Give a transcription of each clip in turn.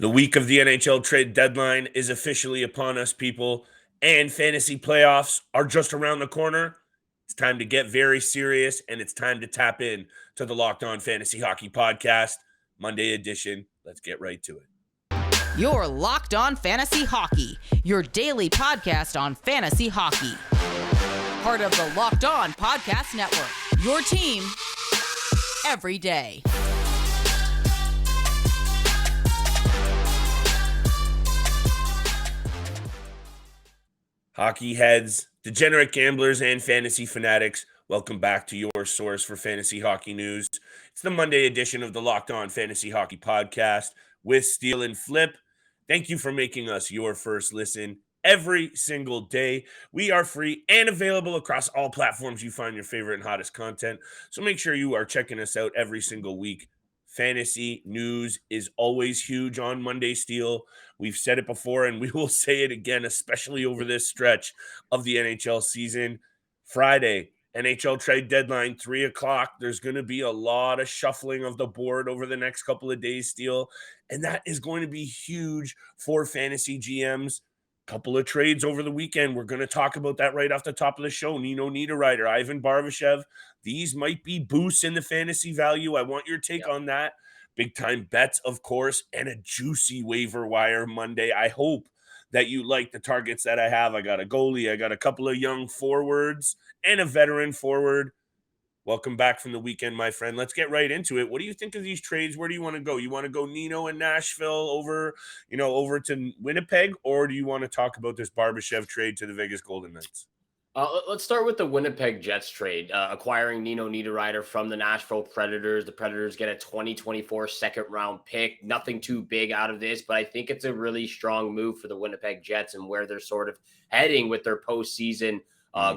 The week of the NHL trade deadline is officially upon us, people, and fantasy playoffs are just around the corner. It's time to get very serious, and it's time to tap in to the Locked On Fantasy Hockey Podcast, Monday edition. Let's get right to it. You're Locked On Fantasy Hockey, your daily podcast on fantasy hockey. Part of the Locked On Podcast Network, your team every day. Hockey heads, degenerate gamblers, and fantasy fanatics, welcome back to your source for fantasy hockey news. It's the Monday edition of the Locked On Fantasy Hockey Podcast with Steele and Flip. Thank you for making us your first listen every single day. We are free and available across all platforms you find your favorite and hottest content. So make sure you are checking us out every single week. Fantasy news is always huge on Monday, Steele. We've said it before, and we will say it again, especially over this stretch of the NHL season. Friday, NHL trade deadline, 3 o'clock. There's going to be a lot of shuffling of the board over the next couple of days, Steele, and that is going to be huge for fantasy GMs. Couple of trades over the weekend. We're going to talk about that right off the top of the show. Nino Niederreiter, Ivan Barbashev. These might be boosts in the fantasy value. I want your take on that. Big time bets, of course, and a juicy waiver wire Monday. I hope that you like the targets that I have. I got a goalie. I got a couple of young forwards and a veteran forward. Welcome back from the weekend, my friend. Let's get right into it. What do you think of these trades? Where do you want to go? You want to go Nino and Nashville over to Winnipeg, or do you want to talk about this Barbashev trade to the Vegas Golden Knights? Let's start with the Winnipeg Jets trade, acquiring Nino Niederreiter from the Nashville Predators. The Predators get a 2024 second-round pick. Nothing too big out of this, but I think it's a really strong move for the Winnipeg Jets and where they're sort of heading with their postseason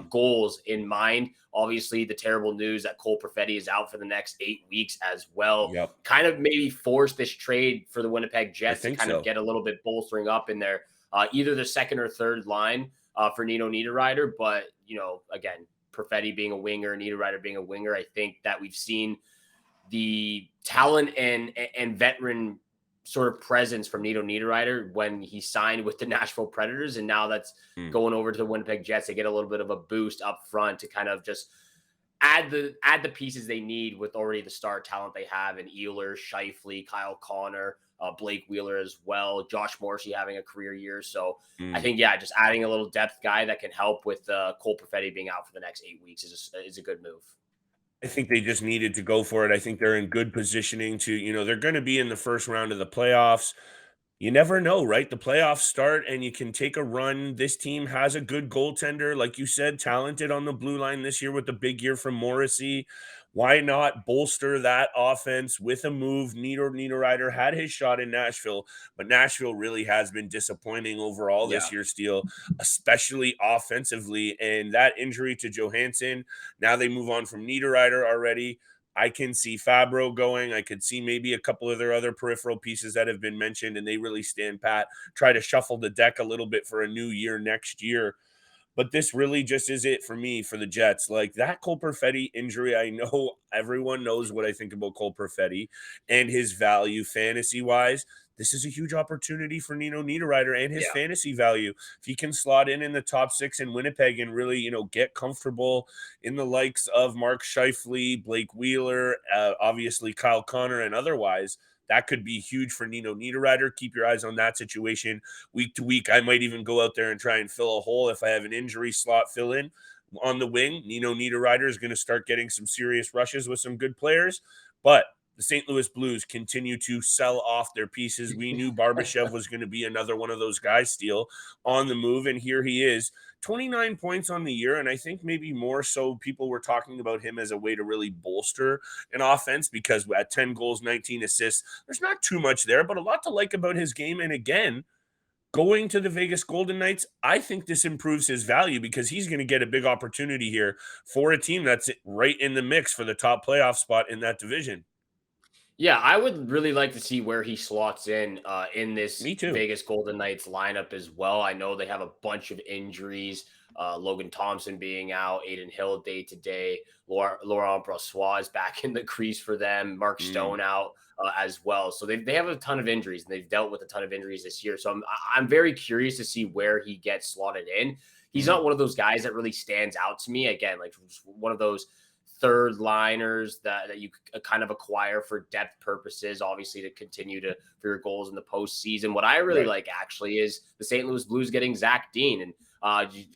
goals in mind. Obviously, the terrible news that Cole Perfetti is out for the next 8 weeks as well. Kind of maybe force this trade for the Winnipeg Jets to kind of get a little bit bolstering up in their either the second or third line for Nino Niederreiter. But, again, Perfetti being a winger, Niederreiter being a winger, I think that we've seen the talent and veteran sort of presence from Nino Niederreiter when he signed with the Nashville Predators. And now that's going over to the Winnipeg Jets. They get a little bit of a boost up front to kind of just add the pieces they need with already the star talent they have in Ehlers, Scheifele, Kyle Connor, Blake Wheeler as well, Josh Morrissey having a career year. So I think, just adding a little depth guy that can help with Cole Perfetti being out for the next 8 weeks is a good move. I think they just needed to go for it. I think they're in good positioning to, they're going to be in the first round of the playoffs. You never know, right? The playoffs start and you can take a run. This team has a good goaltender, like you said, talented on the blue line this year with the big year from Morrissey. Why not bolster that offense with a move? Niederreiter had his shot in Nashville, but Nashville really has been disappointing overall this year, Steele, especially offensively. And that injury to Johansson, now they move on from Niederreiter already. I can see Fabbri going. I could see maybe a couple of their other peripheral pieces that have been mentioned, and they really stand pat, try to shuffle the deck a little bit for a new year next year. But this really just is it for me, for the Jets. Like that Cole Perfetti injury, I know everyone knows what I think about Cole Perfetti and his value fantasy-wise. This is a huge opportunity for Nino Niederreiter and his fantasy value. If he can slot in the top 6 in Winnipeg and really, get comfortable in the likes of Mark Scheifele, Blake Wheeler, obviously Kyle Connor, and otherwise, that could be huge for Nino Niederreiter. Keep your eyes on that situation. Week to week, I might even go out there and try and fill a hole if I have an injury slot fill in on the wing. Nino Niederreiter is going to start getting some serious rushes with some good players, but the St. Louis Blues continue to sell off their pieces. We knew Barbashev was going to be another one of those guys, Steele, on the move, and here he is. 29 points on the year, and I think maybe more so people were talking about him as a way to really bolster an offense because at 10 goals, 19 assists, there's not too much there, but a lot to like about his game. And again, going to the Vegas Golden Knights, I think this improves his value because he's going to get a big opportunity here for a team that's right in the mix for the top playoff spot in that division. Yeah, I would really like to see where he slots in this Vegas Golden Knights lineup as well. I know they have a bunch of injuries. Logan Thompson being out, Aiden Hill day to day, Laurent Brossoit is back in the crease for them, Mark Mm, Stone out as well. So they have a ton of injuries, and they've dealt with a ton of injuries this year. So I'm very curious to see where he gets slotted in. He's mm. not one of those guys that really stands out to me. Again, like one of those third liners that you kind of acquire for depth purposes, obviously to continue to for your goals in the postseason. What I really Right. like actually is the St. Louis Blues getting Zach Dean, and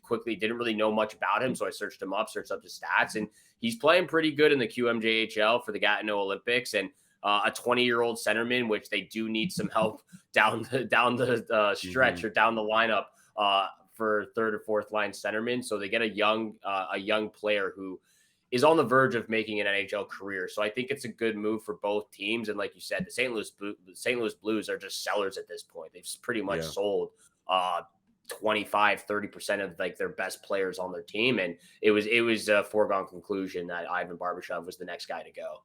quickly didn't really know much about him, so I searched him up, searched up his stats, and he's playing pretty good in the QMJHL for the Gatineau Olympics, and a 20-year-old centerman, which they do need some help down the stretch Mhm. or down the lineup for third or fourth line centerman. So they get a young player who is on the verge of making an NHL career. So I think it's a good move for both teams. And like you said, the St. Louis Blues are just sellers at this point. They've pretty much Yeah. sold 25-30% of like their best players on their team. And it was a foregone conclusion that Ivan Barbashev was the next guy to go.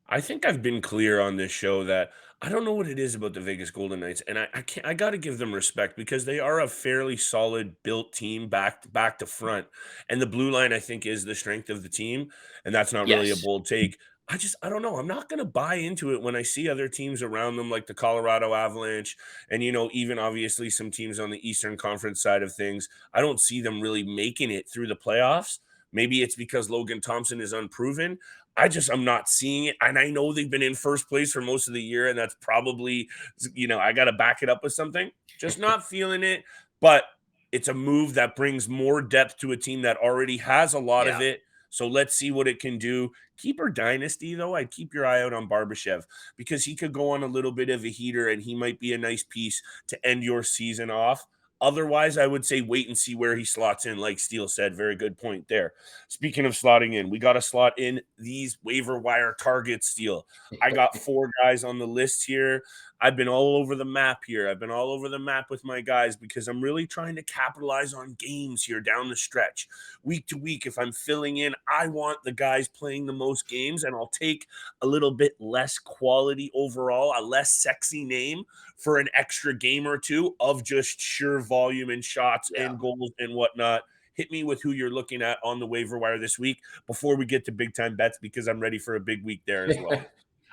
I think I've been clear on this show that I don't know what it is about the Vegas Golden Knights, and I can't I got to give them respect because they are a fairly solid built team back to front, and the blue line I think is the strength of the team, and that's not really a Yes. bold take. I don't know. I'm not going to buy into it when I see other teams around them like the Colorado Avalanche and even obviously some teams on the Eastern Conference side of things. I don't see them really making it through the playoffs. Maybe it's because Logan Thompson is unproven. I'm not seeing it. And I know they've been in first place for most of the year, and that's probably, I got to back it up with something. Just not feeling it. But it's a move that brings more depth to a team that already has a lot of Yeah. it. So let's see what it can do. Keeper dynasty, though, I'd keep your eye out on Barbashev because he could go on a little bit of a heater and he might be a nice piece to end your season off. Otherwise, I would say wait and see where he slots in, like Steele said. Very good point there. Speaking of slotting in, we got to slot in these waiver wire targets, Steele. I got 4 guys on the list here. I've been all over the map here. I've been all over the map with my guys because I'm really trying to capitalize on games here down the stretch. Week to week, if I'm filling in, I want the guys playing the most games, and I'll take a little bit less quality overall, a less sexy name for an extra game or two of just sheer volume and shots Yeah. and goals and whatnot. Hit me with who you're looking at on the waiver wire this week before we get to big time bets because I'm ready for a big week there as well.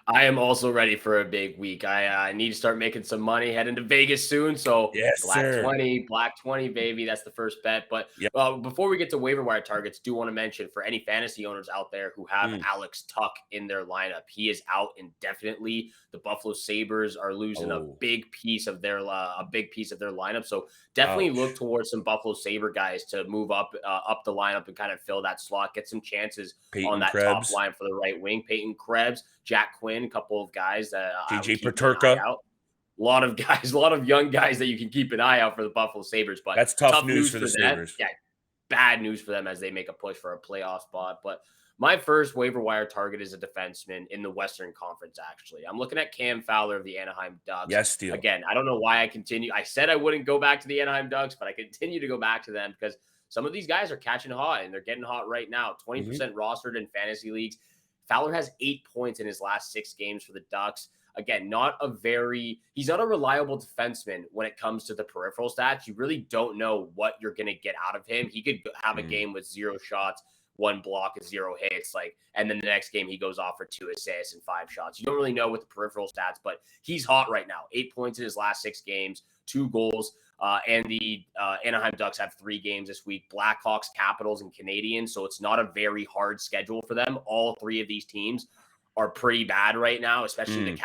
I am also ready for a big week. I need to start making some money, heading to Vegas soon. So Yes, sir. Black 20, baby. That's the first bet. But Yep. before we get to waiver wire targets, do want to mention for any fantasy owners out there who have Mm. Alex Tuck in their lineup, he is out indefinitely. The Buffalo Sabres are losing a Oh, big piece of their lineup. So definitely look ouch. towards some Buffalo Sabre guys to move up the lineup and kind of fill that slot, get some chances on Peyton that top Krebs, line for the right wing. Peyton Krebs, Jack Quinn, a couple of guys that I would JJ keep an eye Paterka. out. A lot of guys, a lot of young guys that you can keep an eye out for the Buffalo Sabres, but That's tough tough news news for for the that. Sabres. Yeah, bad news for them as they make a push for a playoff spot. But my first waiver wire target is a defenseman in the Western Conference, actually. I'm looking at Cam Fowler of the Anaheim Ducks. Yes, Steele. Again, I don't know why I continue. I said I wouldn't go back to the Anaheim Ducks, but I continue to go back to them because some of these guys are catching hot and they're getting hot right now. Mhm. 20% rostered in fantasy leagues. Fowler has 8 points in his last 6 games for the Ducks. Again, he's not a reliable defenseman when it comes to the peripheral stats. You really don't know what you're going to get out of him. He could have a Mm. game with 0 shots, 1 block, and 0 hits, and then the next game he goes off for 2 assists and 5 shots. You don't really know with the peripheral stats, but he's hot right now. 8 points in his last 6 games, 2 goals. And the Anaheim Ducks have 3 games this week: Blackhawks, Capitals, and Canadiens. So it's not a very hard schedule for them. All 3 of these teams are pretty bad right now, especially the Mm.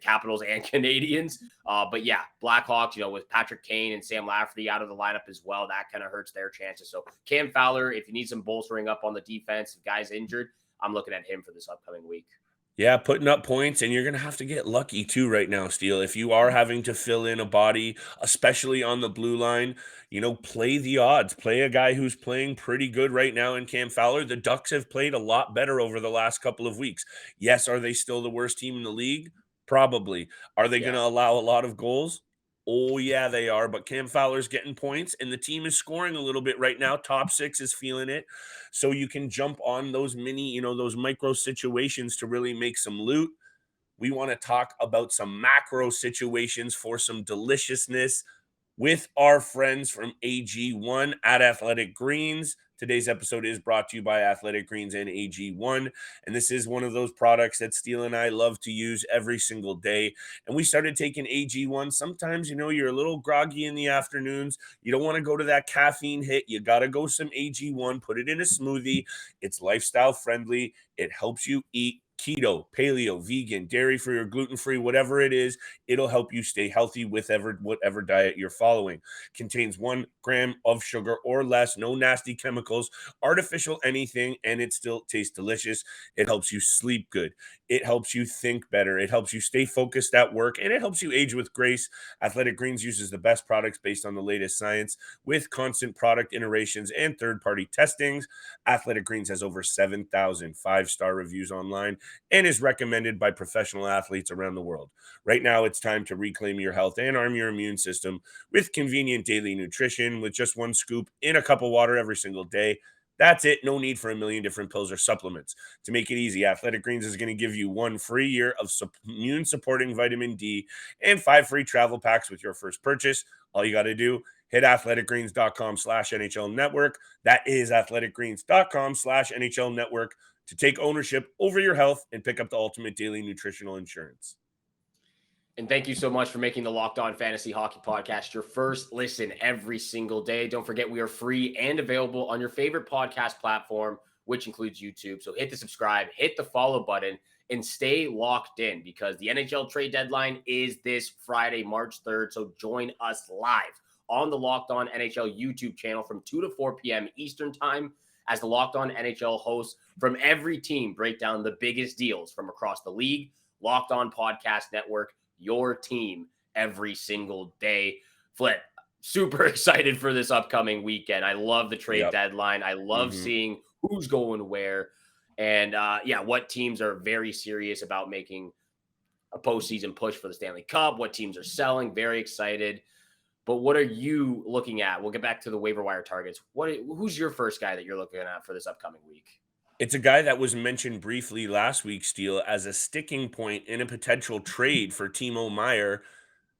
Capitals and Canadians. But yeah, Blackhawks, with Patrick Kane and Sam Lafferty out of the lineup as well, that kind of hurts their chances. So Cam Fowler, if you need some bolstering up on the defense, if guys injured, I'm looking at him for this upcoming week. Yeah, putting up points, and you're gonna have to get lucky too right now, Steele. If you are having to fill in a body, especially on the blue line, play the odds. Play a guy who's playing pretty good right now in Cam Fowler. The Ducks have played a lot better over the last couple of weeks. Yes, are they still the worst team in the league? Probably. Are they Yeah. gonna allow a lot of goals? Oh, yeah, they are. But Cam Fowler's getting points, and the team is scoring a little bit right now. Top 6 is feeling it. So you can jump on those those micro situations to really make some loot. We want to talk about some macro situations for some deliciousness. with our friends from AG1 at Athletic Greens. Today's episode is brought to you by Athletic Greens and AG1. And this is one of those products that Steele and I love to use every single day. And we started taking AG1. Sometimes, you're a little groggy in the afternoons. You don't want to go to that caffeine hit. You got to go some AG1, put it in a smoothie. It's lifestyle friendly. It helps you eat keto, paleo, vegan, dairy-free, or gluten-free, whatever it is. It'll help you stay healthy with whatever diet you're following. Contains 1 gram of sugar or less, no nasty chemicals, artificial anything, and it still tastes delicious. It helps you sleep good. It helps you think better. It helps you stay focused at work, and it helps you age with grace. Athletic Greens uses the best products based on the latest science with constant product iterations and third-party testings. Athletic Greens has over 7,000 five-star reviews online and is recommended by professional athletes around the world. Right now, it's time to reclaim your health and arm your immune system with convenient daily nutrition with just 1 scoop in a cup of water every single day. That's it. No need for a million different pills or supplements. To make it easy, Athletic Greens is going to give you 1 free year of immune-supporting vitamin D and 5 free travel packs with your first purchase. All you got to do, hit athleticgreens.com/NHL network. That is athleticgreens.com/NHL network to take ownership over your health and pick up the ultimate daily nutritional insurance. And thank you so much for making the Locked On Fantasy Hockey Podcast your first listen every single day. Don't forget, we are free and available on your favorite podcast platform, which includes YouTube. So hit the subscribe, hit the follow button, and stay locked in because the NHL trade deadline is this Friday, March 3rd. So join us live on the Locked On NHL YouTube channel from 2 to 4 p.m. Eastern Time as the Locked On NHL hosts from every team break down the biggest deals from across the league. Locked On Podcast Network, your team every single day. Flip, super excited for this upcoming weekend. I love the trade deadline. I love seeing who's going where. And what teams are very serious about making a postseason push for the Stanley Cup, what teams are selling. Very excited. But what are you looking at? We'll get back to the waiver wire targets. Who's your first guy that you're looking at for this upcoming week? It's a guy that was mentioned briefly last week, Steele, as a sticking point in a potential trade for Timo Meier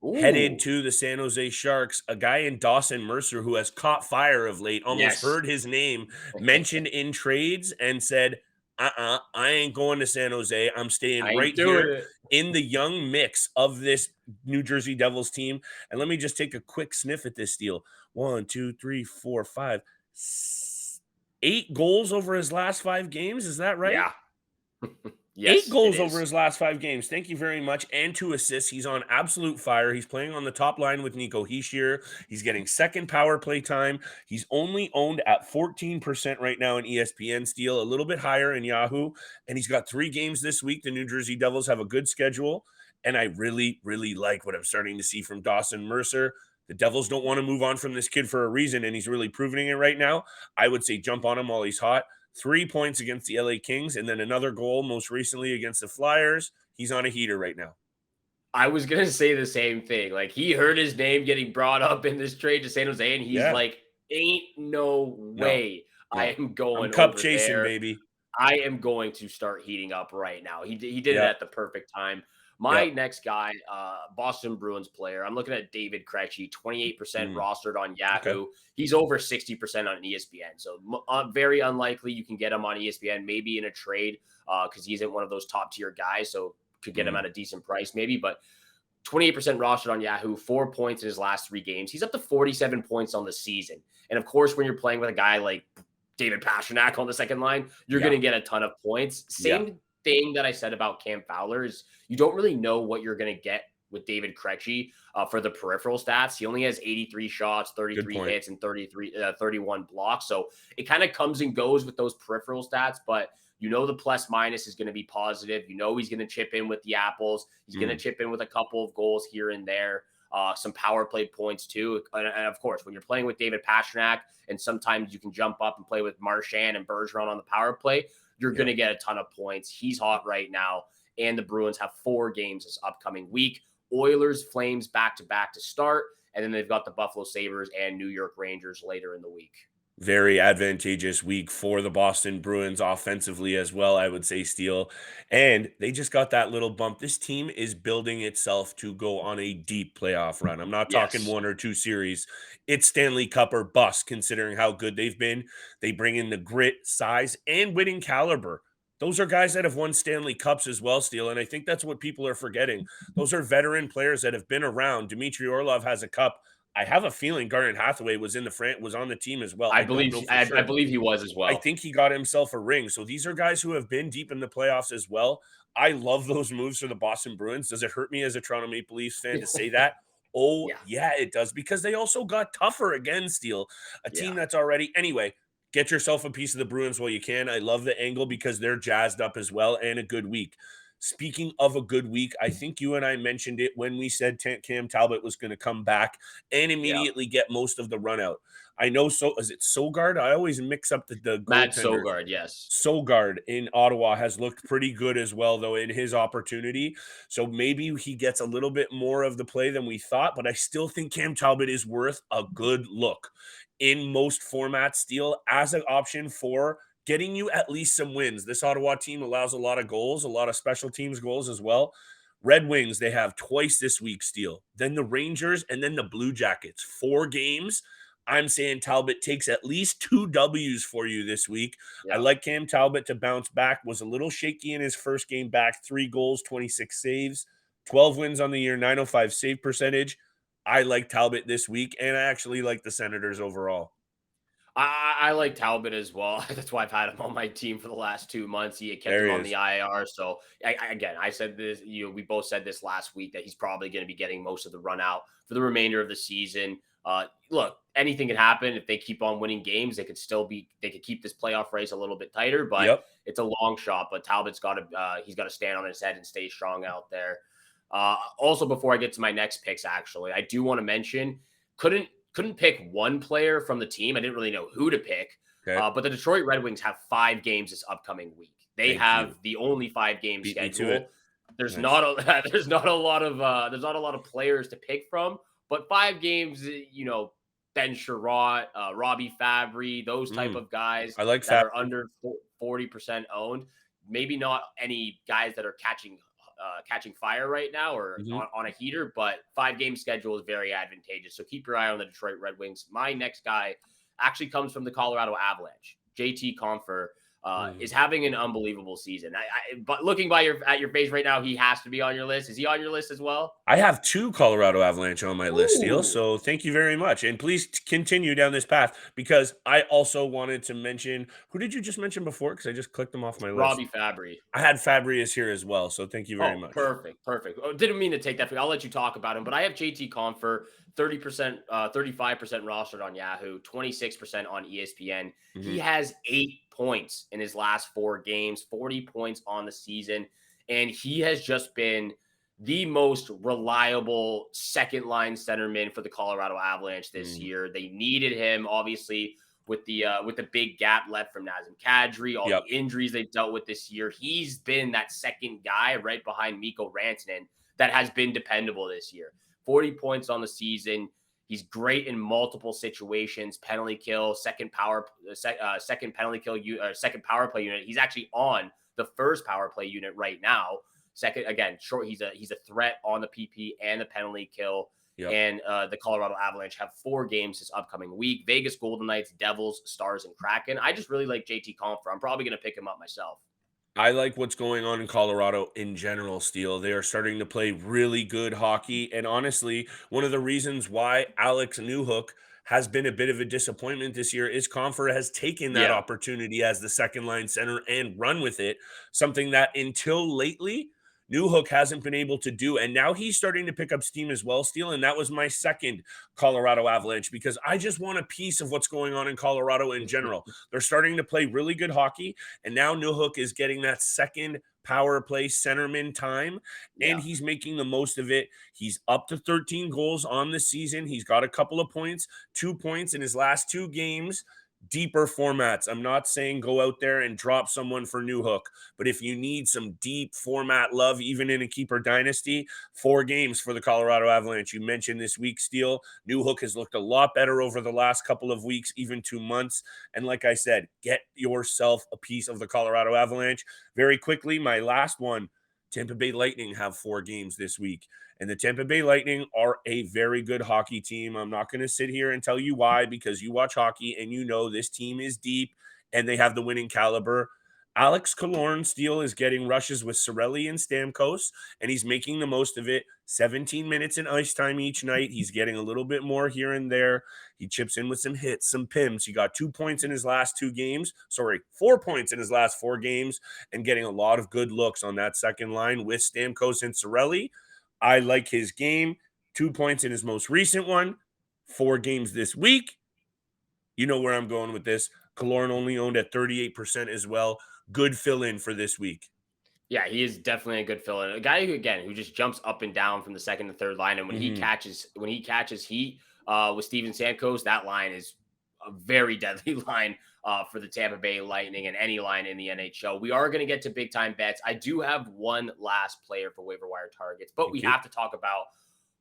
headed to the San Jose Sharks. A guy in Dawson Mercer who has caught fire of late, almost heard his name mentioned in trades and said, I ain't going to San Jose. I'm staying right here in the young mix of this New Jersey Devils team. And let me just take a quick sniff at this, Steele. 1, 2, 3, 4, 5, 8 goals over his last 5 games. Is that right? Yeah. Yes, 8 goals over his last 5 games. Thank you very much. And 2 assists. He's on absolute fire. He's playing on the top line with Nico Hischier. He's getting second power play time. He's only owned at 14% right now in ESPN Steele, a little bit higher in Yahoo. And he's got 3 games this week. The New Jersey Devils have a good schedule. And I really, really like what I'm starting to see from Dawson Mercer. The Devils don't want to move on from this kid for a reason, and he's really proving it right now. I would say jump on him while he's hot. 3 points against the LA Kings, and then another goal most recently against the Flyers. He's on a heater right now. I was going to say the same thing. Like, he heard his name getting brought up in this trade to San Jose, and he's like, ain't no way I am going I'm cup over chasing, there. baby. I am going to start heating up right now. He did it at the perfect time. My next guy, Boston Bruins player, I'm looking at David Krejci, 28% rostered on Yahoo. Okay. He's over 60% on ESPN. So very unlikely you can get him on ESPN, maybe in a trade because he isn't one of those top tier guys. So could get him at a decent price maybe. But 28% rostered on Yahoo, 4 points in his last 3 games. He's up to 47 points on the season. And of course, when you're playing with a guy like David Pastrnak on the second line, you're going to get a ton of points. Same thing that I said about Cam Fowler is you don't really know what you're going to get with David Krejci for the peripheral stats. He only has 83 shots, 33 hits, and 31 blocks. So it kind of comes and goes with those peripheral stats, but the plus minus is going to be positive. He's going to chip in with the apples. He's going to chip in with a couple of goals here and there. Some power play points too. And of course, when you're playing with David Pastrnak and sometimes you can jump up and play with Marchand and Bergeron on the power play, you're going to get a ton of points. He's hot right now. And the Bruins have 4 games this upcoming week. Oilers, Flames back-to-back to start. And then they've got the Buffalo Sabres and New York Rangers later in the week. Very advantageous week for the Boston Bruins offensively as well, I would say, Steele. And they just got that little bump. This team is building itself to go on a deep playoff run. I'm not talking Yes. one or two series. It's Stanley Cup or bust, considering how good they've been. They bring in the grit, size, and winning caliber. Those are guys that have won Stanley Cups as well, Steele. And I think that's what people are forgetting. Those are veteran players that have been around. Dmitry Orlov has a cup. I have a feeling Garnet Hathaway was on the team as well. I I don't believe know he for I sure. believe he was as I well. think he got himself a ring. So these are guys who have been deep in the playoffs as well. I love those moves for the Boston Bruins. Does it hurt me as a Toronto Maple Leafs fan to say that? Oh, Yeah. yeah, it does, because they also got tougher again, Steele. A Yeah. team that's already anyway. Get yourself a piece of the Bruins while you can. I love the angle because they're jazzed up as well, and a good week. Speaking of a good week, I think you and I mentioned it when we said Cam Talbot was going to come back and Yeah. immediately get most of the run out. I know, so is it Sogard? I always mix up the Matt goaltenders. Sogard, yes. Sogard in Ottawa has looked pretty good as well, though, in his opportunity. So maybe he gets a little bit more of the play than we thought, but I still think Cam Talbot is worth a good look in most formats, Steele, as an option for getting you at least some wins. This Ottawa team allows a lot of goals, a lot of special teams goals as well. Red Wings, they have twice this week, Steele. Then the Rangers, and then the Blue Jackets. 4 games. I'm saying Talbot takes at least 2 Ws for you this week. I Yeah. like Cam Talbot to bounce back. Was a little shaky in his first game back. 3 goals, 26 saves, 12 wins on the year, 905 save percentage. I like Talbot this week, and I actually like the Senators overall. I like Talbot as well. That's why I've had him on my team for the last 2 months. He had kept There him he on the is. IR. So again, I said this. We both said this last week that he's probably going to be getting most of the run out for the remainder of the season. Look, anything can happen if they keep on winning games. They could keep this playoff race a little bit tighter, but Yep. it's a long shot. But Talbot's got to he's got to stand on his head and stay strong out there. Also, before I get to my next picks, actually, I do want to mention couldn't pick one player from the team. I didn't really know who to pick. Okay. But the Detroit Red Wings have 5 games this upcoming week. They Thank have you. the only 5 game Beat me to schedule. it. There's Nice. not a there's not a lot of players to pick from, but 5 games, Ben Sherratt, Robby Fabbri, those type Mm, of guys I like that Fab. are under 40% owned. Maybe not any guys that are catching fire right now or Mhm. on a heater, but 5 game schedule is very advantageous. So keep your eye on the Detroit Red Wings. My next guy actually comes from the Colorado Avalanche. JT Compher is Mm. having an unbelievable season. But looking at your face right now, he has to be on your list. Is he on your list as well? I have 2 Colorado Avalanche on my list, Steele, Ooh, so thank you very much, and please continue down this path, because I also wanted to mention, who did you just mention before? Because I just clicked them off my list. Robbie Fabbri. I had Fabrius here as well, so thank you very Oh, much. perfect, perfect. Oh, didn't mean to take that. I'll let you talk about him, but I have JT Confer, 30%, 35% rostered on Yahoo, 26% on ESPN. He Mhm. has 8 points in his last 4 games, 40 points on the season, and he has just been the most reliable second line centerman for the Colorado Avalanche this Mm. year. They needed him, obviously, with the big gap left from Nazem Kadri, all Yep. the injuries they've dealt with this year. He's been that second guy right behind Mikko Rantanen that has been dependable this year. 40 points on the season. He's great in multiple situations, penalty kill, second penalty kill, second power play unit. He's actually on the first power play unit right now. Second, again, short. He's a threat on the PP and the penalty kill. Yep. And the Colorado Avalanche have 4 games this upcoming week. Vegas Golden Knights, Devils, Stars, and Kraken. I just really like JT Compher. I'm probably going to pick him up myself. I like what's going on in Colorado in general, Steele. They are starting to play really good hockey. And honestly, one of the reasons why Alex Newhook has been a bit of a disappointment this year is Compher has taken that Yeah. opportunity as the second line center and run with it, something that until lately, Newhook hasn't been able to do. And now he's starting to pick up steam as well, Steele. And that was my second Colorado Avalanche, because I just want a piece of what's going on in Colorado in general. They're starting to play really good hockey. And now Newhook is getting that second power play centerman time, and Yeah. he's making the most of it. He's up to 13 goals on the season. He's got a couple of points, 2 points in his last 2 games. deeper formats. I'm not saying go out there and drop someone for Newhook, but if you need some deep format love, even in a keeper dynasty, 4 games for the Colorado Avalanche. You mentioned this week, Steele. Newhook has looked a lot better over the last couple of weeks, even 2 months. And like I said, get yourself a piece of the Colorado Avalanche. Very quickly, my last one, Tampa Bay Lightning have 4 games this week. And the Tampa Bay Lightning are a very good hockey team. I'm not going to sit here and tell you why, because you watch hockey and you know this team is deep and they have the winning caliber. Alex Killorn Steele is getting rushes with Cirelli and Stamkos, and he's making the most of it. 17 minutes in ice time each night. He's getting a little bit more here and there. He chips in with some hits, some pims. He got 2 points in his last 2 games. 4 points in his last 4 games, and getting a lot of good looks on that second line with Stamkos and Cirelli. I like his game. 2 points in his most recent one. 4 games this week. You know where I'm going with this. Killorn only owned at 38% as well. Good fill-in for this week. Yeah, he is definitely a good fill-in. A guy who just jumps up and down from the second to third line, and when he catches heat with Steven Stamkos, that line is a very deadly line for the Tampa Bay Lightning and any line in the NHL. We are going to get to big time bets. I do have one last player for waiver wire targets, but we have to talk about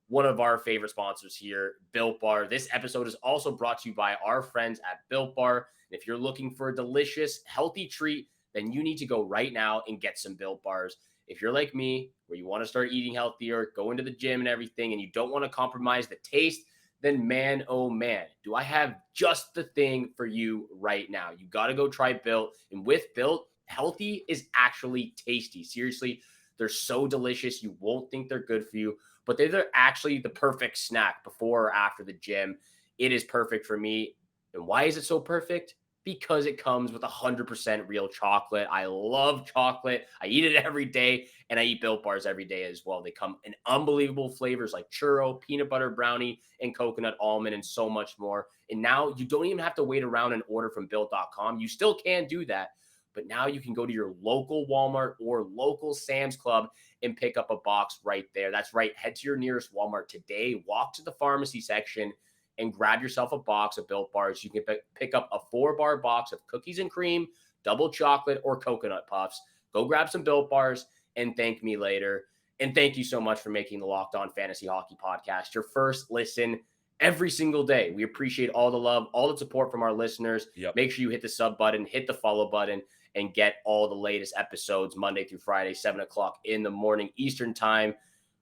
one of our favorite sponsors here, Built Bar. This episode is also brought to you by our friends at Built Bar. And if you're looking for a delicious, healthy treat, then you need to go right now and get some Built Bars. If you're like me, where you want to start eating healthier, go into the gym and everything, and you don't want to compromise the taste, then man, oh man, do I have just the thing for you right now. You got to go try Built. And with Built, healthy is actually tasty. Seriously, they're so delicious. You won't think they're good for you, but they're actually the perfect snack before or after the gym. It is perfect for me. And why is it so perfect? Because it comes with 100% real chocolate. I love chocolate. I eat it every day, and I eat Built Bars every day as well. They come in unbelievable flavors like churro, peanut butter brownie, and coconut almond, and so much more. And now you don't even have to wait around and order from Built.com. You still can do that, but now you can go to your local Walmart or local Sam's Club and pick up a box right there. That's right. Head to your nearest Walmart today. Walk to the pharmacy section and grab yourself a box of Built Bars. You can pick up a 4-bar box of cookies and cream, double chocolate, or coconut puffs. Go grab some Built Bars and thank me later. And thank you so much for making the Locked On Fantasy Hockey Podcast your first listen every single day. We appreciate all the love, all the support from our listeners. Make sure you hit the sub button, hit the follow button, and get all the latest episodes Monday through Friday, 7 o'clock in the morning Eastern time.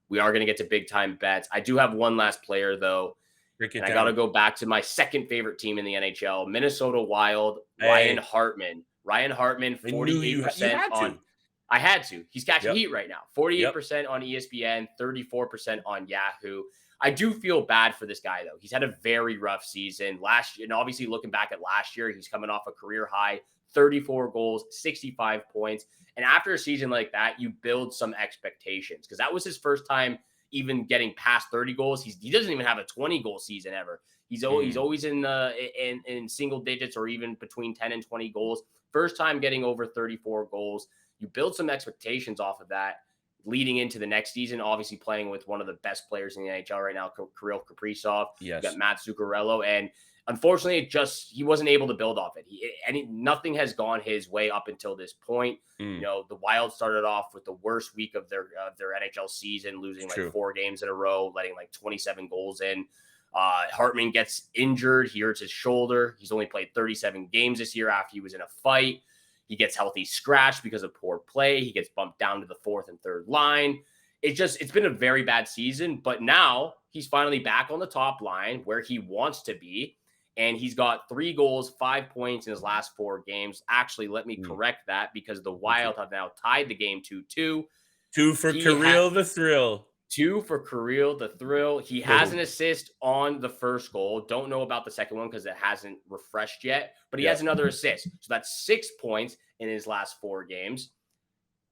We are going to get to big time bets. I do have one last player, though. And I got to go back to my second favorite team in the NHL, Minnesota Wild, Ryan Hartman. Ryan Hartman, 48% on. I had to. He's catching heat right now. 48% on ESPN, 34% on Yahoo. I do feel bad for this guy, though. He's had a very rough season last year. And obviously, looking back at last year, he's coming off a career high, 34 goals, 65 points. And after a season like that, you build some expectations because that was his first time even getting past 30 goals. He doesn't even have a 20-goal season ever. He's always in single digits or even between 10 and 20 goals. First time getting over 34 goals. You build some expectations off of that leading into the next season, obviously playing with one of the best players in the NHL right now, Kirill Kaprizov. Yes. You got Matt Zuccarello. And unfortunately, he wasn't able to build off it. Nothing has gone his way up until this point. You know, the Wild started off with the worst week of their NHL season, losing 4 games in a row, letting 27 goals in. Hartman gets injured. He hurts his shoulder. He's only played 37 games this year after he was in a fight. He gets healthy scratched because of poor play. He gets bumped down to the 4th and 3rd line. It's been a very bad season, but now he's finally back on the top line where he wants to be. And he's got 3 goals, 5 points in his last 4 games. Actually, let me correct that because the Wild have now tied the game 2-2. 2 for Kirill the Thrill. 2 for Kirill the Thrill. He has an assist on the first goal. Don't know about the second one because it hasn't refreshed yet. But he has another assist. So that's 6 points in his last 4 games.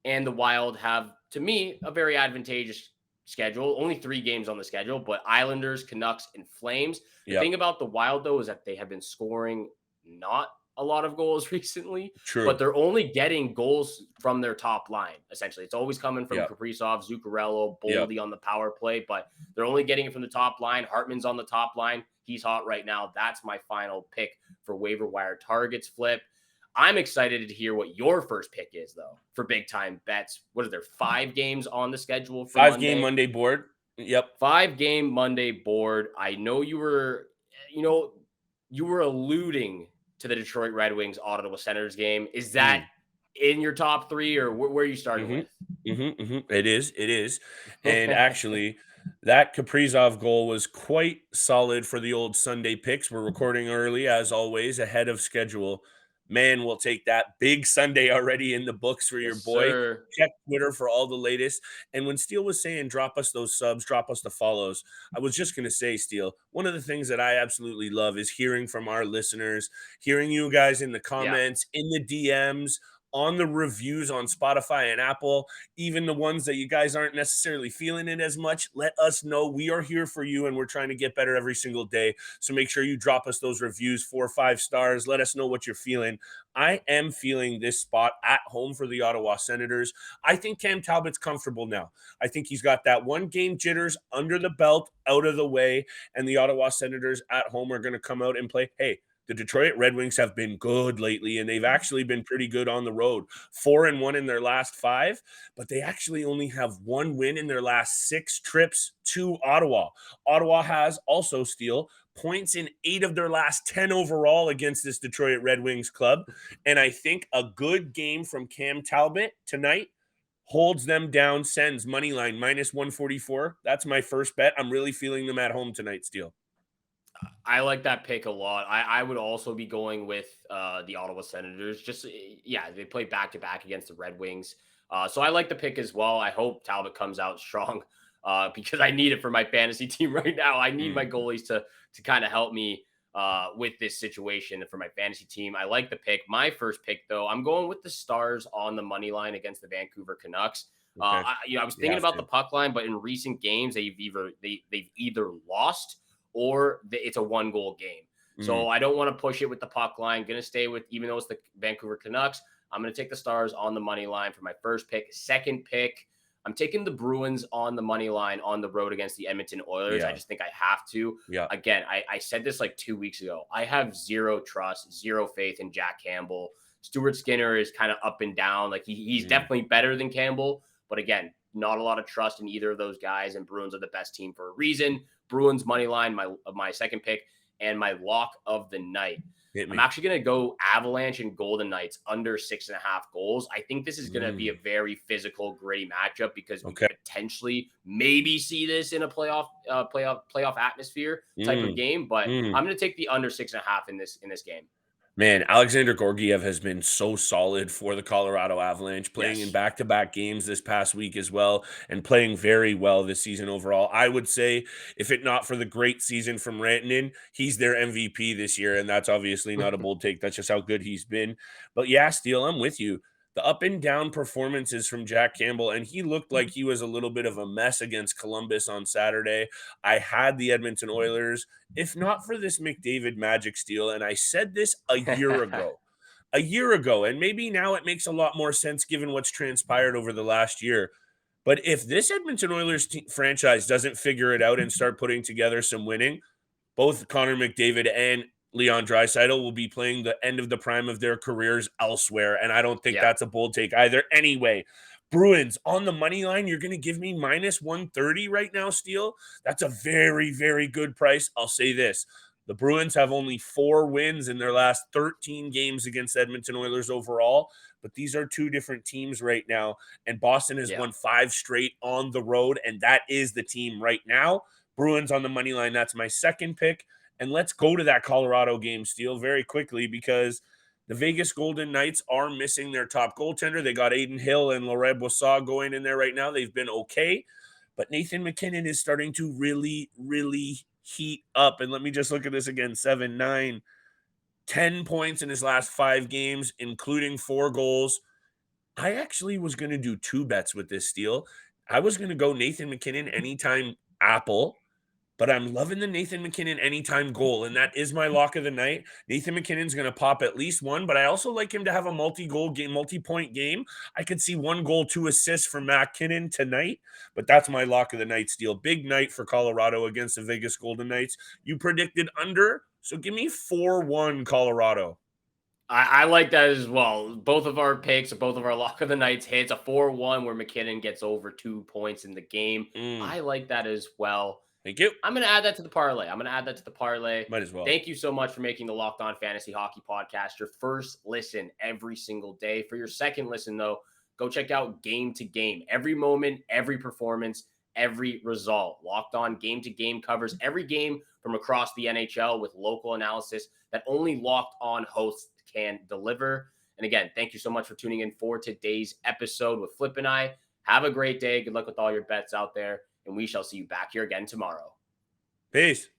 And the Wild have, to me, a very advantageous schedule. Only 3 games on the schedule, but Islanders, Canucks, and Flames. The thing about the Wild, though, is that they have been scoring not a lot of goals recently, but True. they're only getting goals from their top line, essentially. It's always coming from Yeah. Kaprizov, Zuccarello, Yeah. Boldy on the power play, but they're only getting it from the top line. Hartman's on the top line. He's hot right now. That's my final pick for waiver wire targets flip. I'm excited to hear what your first pick is, though, for big time bets. What are there, 5 games on the schedule for 5-game Monday? Monday board. Yep. 5 game Monday board. I know you know, you were alluding to the Detroit Red Wings Ottawa Senators game. Is that in your top 3 or where are you starting Mhm. with? It is, and actually, that Kaprizov goal was quite solid for the old Sunday picks. We're recording early, as always, ahead of schedule. Man, we'll take that big Sunday already in the books for your Yes, boy. sir. Check Twitter for all the latest. And when Steele was saying, drop us those subs, drop us the follows, I was just going to say, Steele, one of the things that I absolutely love is hearing from our listeners, hearing you guys in the Yeah. comments, in the DMs, on the reviews on Spotify and Apple, even the ones that you guys aren't necessarily feeling it as much. Let us know. We are here for you and we're trying to get better every single day. So make sure you drop us those reviews, 4 or 5 stars. Let us know what you're feeling. I am feeling this spot at home for the Ottawa Senators. I think Cam Talbot's comfortable now. I think he's got that 1 game jitters under the belt, out of the way, and the Ottawa Senators at home are going to come out and play. Hey, the Detroit Red Wings have been good lately, and they've actually been pretty good on the road. 4-1 in their last 5, but they actually only have 1 win in their last 6 trips to Ottawa. Ottawa has also, Steele, points in 8 of their last 10 overall against this Detroit Red Wings club. And I think a good game from Cam Talbot tonight holds them down, sends money line minus 144. That's my first bet. I'm really feeling them at home tonight, Steele. I like that pick a lot. I would also be going with the Ottawa Senators. Yeah, they play back to back against the Red Wings. So I like the pick as well. I hope Talbot comes out strong because I need it for my fantasy team right now. I need my goalies to kind of help me with this situation for my fantasy team. I like the pick. My first pick, though, I'm going with the Stars on the money line against the Vancouver Canucks. Okay. I was You thinking have about to. the puck line, but in recent games they've either lost or it's a 1 goal game. So I don't want to push it with the puck line. Going to stay with, even though it's the Vancouver Canucks, I'm going to take the Stars on the money line for my first pick. Second pick, I'm taking the Bruins on the money line on the road against the Edmonton Oilers. I Yeah. just think I have to. Yeah. Again, I said this like 2 weeks ago. I have zero trust, zero faith in Jack Campbell. Stuart Skinner is kind of up and down. Like he's definitely better than Campbell. But again, not a lot of trust in either of those guys. And Bruins are the best team for a reason. Bruins money line, my second pick, and my lock of the night. Hit I'm me. actually going to go Avalanche and Golden Knights under 6.5 goals. I think this is going to be a very physical, gritty matchup because we Okay. could potentially maybe see this in a playoff atmosphere type of game. But I'm going to take the under 6.5 in this game. Man, Alexander Gorgiev has been so solid for the Colorado Avalanche, playing in Yes. back-to-back games this past week as well, and playing very well this season overall. I would say, if it not for the great season from Rantanen, he's their MVP this year, and that's obviously not a bold take. That's just how good he's been. But yeah, Steele, I'm with you. The up and down performances from Jack Campbell, and he looked like he was a little bit of a mess against Columbus on Saturday. I had the Edmonton Oilers. If not for this McDavid magic steal, and I said this a year ago, and maybe now it makes a lot more sense given what's transpired over the last year. But if this Edmonton Oilers franchise doesn't figure it out and start putting together some winning, both Connor McDavid and Leon Draisaitl will be playing the end of the prime of their careers elsewhere, and I don't think Yeah. that's a bold take either. Anyway, Bruins on the money line, you're going to give me minus 130 right now, Steele? That's a very, very good price. I'll say this. The Bruins have only 4 wins in their last 13 games against Edmonton Oilers overall, but these are 2 different teams right now, and Boston has won 5 straight on the road, and that is the team right now. Bruins on the money line, that's my second pick. And let's go to that Colorado game, Steele, very quickly because the Vegas Golden Knights are missing their top goaltender. They got Aiden Hill and Laurent Boissard going in there right now. They've been okay, but Nathan McKinnon is starting to really, really heat up. And let me just look at this again, 7, 9, 10 points in his last 5 games, including 4 goals. I actually was going to do 2 bets with this, Steele. I was going to go Nathan McKinnon anytime Apple, but I'm loving the Nathan MacKinnon anytime goal, and that is my lock of the night. Nathan MacKinnon's going to pop at least one, but I also like him to have a multi-goal game, multi-point game. I could see 1 goal, 2 assists from MacKinnon tonight, but that's my lock of the night, Steele. Big night for Colorado against the Vegas Golden Knights. You predicted under, so give me 4-1 Colorado. I like that as well. Both of our picks, both of our lock of the nights hits a 4-1 where MacKinnon gets over 2 points in the game. I like that as well. Thank you. I'm going to add that to the parlay. Might as well. Thank you so much for making the Locked On Fantasy Hockey Podcast your first listen every single day. For your second listen, though, go check out Game to Game. Every moment, every performance, every result. Locked On Game to Game covers every game from across the NHL with local analysis that only Locked On hosts can deliver. And again, thank you so much for tuning in for today's episode with Flip and I. Have a great day. Good luck with all your bets out there. And we shall see you back here again tomorrow. Peace.